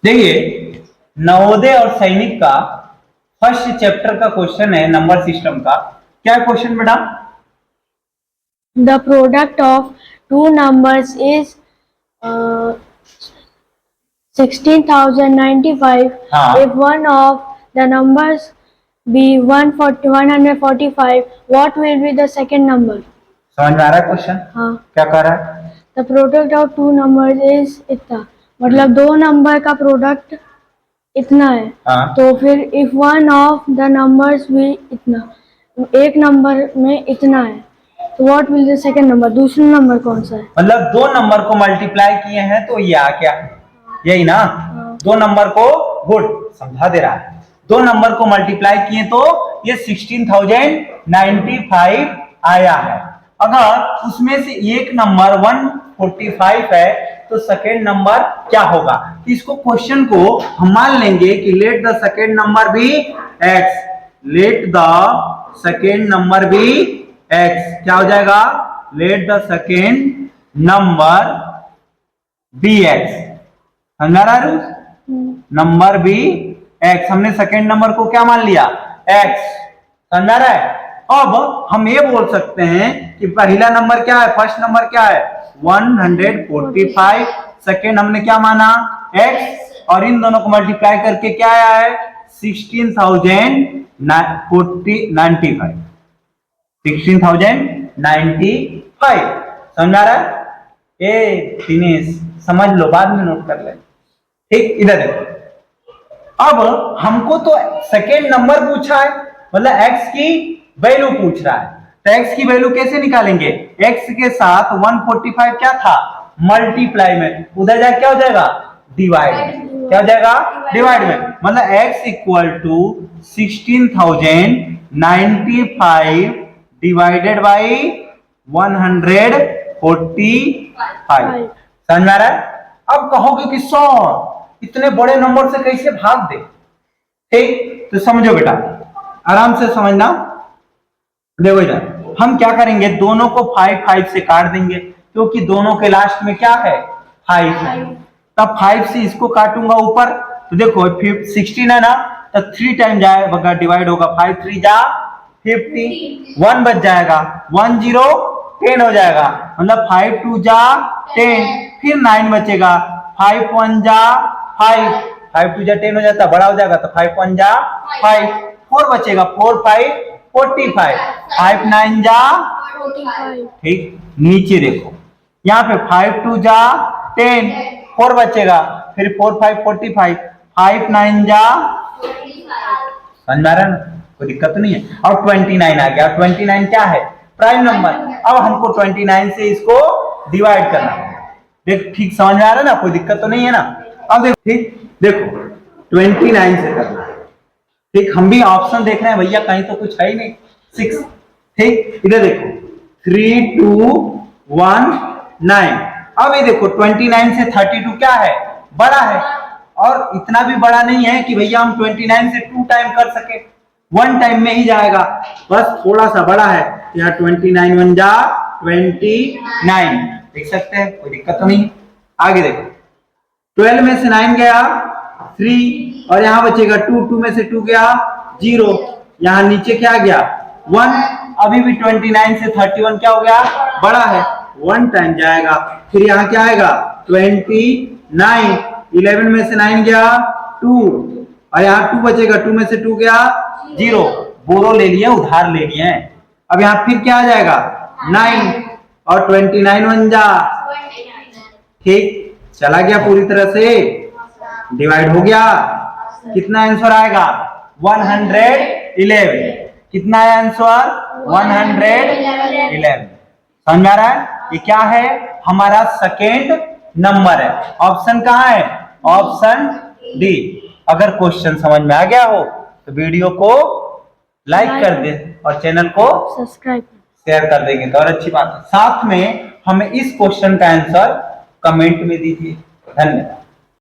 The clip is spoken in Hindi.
देखिए नवोदय और सैनिक का फर्स्ट चैप्टर का क्वेश्चन है नंबर सिस्टम का। क्या क्वेश्चन बेटा? The product of two numbers is 16,095. हाँ। If one of the numbers be 145, what will be the second number? समझ में आ रहा है क्वेश्चन? हाँ। क्या कह रहा है? The product of two numbers is इतना, मतलब दो नंबर का प्रोडक्ट इतना है। हाँ। तो फिर if one of the numbers भी इतना, एक नंबर में इतना है, तो what will the second number? दूसरा नंबर कौन सा है? मतलब दो नंबर को मल्टीप्लाई किए हैं तो ये आ क्या है? यही ना? दो नंबर को गुड समझा दे रहा है। दो नंबर को मल्टीप्लाई किए तो ये 16,095 आया है। अगर उसमें से एक नंबर 145 है तो सेकेंड नंबर क्या होगा? इसको क्वेश्चन को हम मान लेंगे कि let the second number be X, let the second number be X. क्या हो जाएगा? Let the second number be X. समझा रहा है? नंबर बी एक्स, हमने सेकेंड नंबर को क्या मान लिया? एक्स। समझा रहा है? अब हम ये बोल सकते हैं कि पहला नंबर क्या है, फर्स्ट नंबर क्या है? 145। सेकेंड हमने क्या माना? एक्स, और इन दोनों को मल्टीप्लाई करके क्या आया है? 16,095। 16,095। समझ आ रहा है? ए दिनेश समझ लो, बाद में नोट कर ले। ठीक, इधर देखो। अब हमको तो सेकेंड नंबर पूछा है, मतलब एक्स की वैल्यू पूछ रहा है, तो एक्स की वैल्यू कैसे निकालेंगे? एक्स के साथ 145 क्या था? मल्टीप्लाई में, उधर जाके क्या हो जाएगा? डिवाइड। क्या हो जाएगा? डिवाइड में। मतलब X equal to 16,095 divided by 145। समझ में आ रहा है? अब कहोगे कि सर इतने बड़े नंबर से कैसे भाग दे? ठीक, तो समझो बेटा, आराम से समझना। देखो इधर हम क्या करेंगे, दोनों को 5 से काट देंगे, क्योंकि दोनों के लास्ट में क्या है? 5 है। तब 5 से इसको काटूंगा ऊपर, तो देखो 16 है ना, तो 3 टाइम जाएगा, डिवाइड होगा। 5 3 जा 50, 1 बच जाएगा, 1 0 10 हो जाएगा, मतलब 5 2 जा 10, फिर 9 बचेगा, 5 1 जा 5, 5 2 जा 10 हो जाता, बड़ा हो जाएगा, तो 5 1 जा 5, 4 बचेगा, 4 5 45, 5 9 जा 45। ठीक, नीचे देखो यहाँ पे 5 2 जा 10, 4 बचेगा, फिर 4 5 45, 5 9 जा। समझ में आ रहा है ना? कोई दिक्कत नहीं है। और 29 आ गया। 29 क्या है? Prime number. अब हमको 29 से इसको डिवाइड करना है। देख ठीक समझ में आ रहा है ना? कोई दिक्कत तो नहीं है ना? अब देखो, ठीक देखो 29 से करना है। ठीक, हम भी ऑप्शन देख रहे हैं भैया, कहीं तो कुछ है ही नहीं। 6। ठीक, इधर देखो 3 2 1 9। अब ये देखो 29 से 32 क्या है? बड़ा है, और इतना भी बड़ा नहीं है कि भैया हम 29 से 2 टाइम कर सके, 1 टाइम में ही जाएगा, बस थोड़ा सा बड़ा है। यहाँ 29 1 जा 29, देख सकते हैं, कोई दिक्कत तो नहीं। आगे देखो 12 में से 9 गया 3, और यहाँ बचेगा 2, 2 में से 2 गया 0, यहाँ नीचे क्या गया? 1। अभी भी 29 से 31 क्या हो गया? बड़ा है, 1 टाइम जाएगा, फिर यहाँ क्या आएगा? 29। 11 में से 9 गया 2, और यहाँ 2 बचेगा, 2 में से 2 गया 0, बोरो ले लिए, उधार ले लिए। अब यहाँ फिर क्या आ जाएगा? 9, और 29 1 जा। ठीक, चला गया पूरी तरह से, डिवाइड हो गया। कितना आंसर आएगा? 111। कितना है आंसर? 111। समझ में आ रहा है? ये क्या है? हमारा सेकेंड नंबर है। ऑप्शन कहाँ है? Option D. अगर क्वेश्चन समझ में आ गया हो तो वीडियो को लाइक कर दे और चैनल को सब्सक्राइब शेयर कर देंगे तो और अच्छी बात है। साथ में हमें इस क्वेश्चन का आंसर कमेंट में दीजिए। धन्यवाद।